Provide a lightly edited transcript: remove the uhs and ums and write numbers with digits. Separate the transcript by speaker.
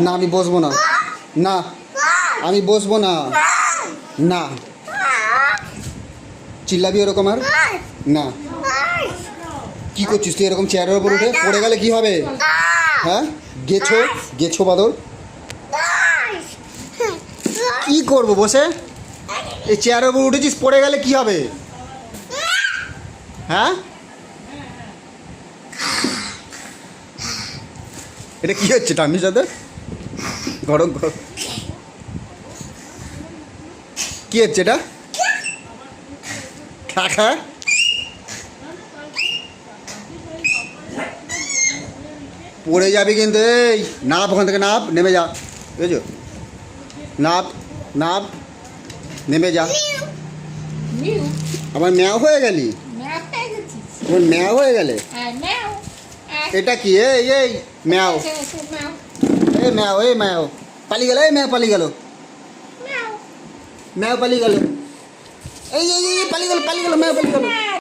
Speaker 1: না আমি বসবো না, না আমি বসবো না, না চিল্লাবি ওরকম আর না। কি করছিস তুই এরকম চেয়ারের ওপর উঠে? পড়ে গেলে কি হবে? হ্যাঁ গেছো গেছো বাদল। কি করবো বসে? এই চেয়ারের ওপর উঠেছিস, পড়ে গেলে কি হবে? হ্যাঁ এটা কি হচ্ছে টামির সাথে? গরম গরম কি হচ্ছে এটা? খা পড়ে যাবি কিন্তু। এই নাপ, ওখান থেকে নাপ, নেমে যা, বুঝেছো? নাপ নাপ, নেমে যা।
Speaker 2: মিউ
Speaker 1: আমার ম্যাও হয়ে গেলি,
Speaker 2: ম্যাও হয়ে গেছিস।
Speaker 1: আমার ম্যাও হয়ে গেলে।
Speaker 2: হ্যাঁ ম্যাও।
Speaker 1: এটা কি? এই এই ম্যাও,
Speaker 2: ম্যাও
Speaker 1: এই ম্যাও, এই ম্যাও পালিয়ে গেল, এই ম্যাও পালিয়ে গেল,
Speaker 2: ম্যাও।
Speaker 1: ম্যাও পালিয়ে গেল, এই এই এই পালিয়ে গেল, পালিয়ে গেল, ম্যাও পালিয়ে গেল।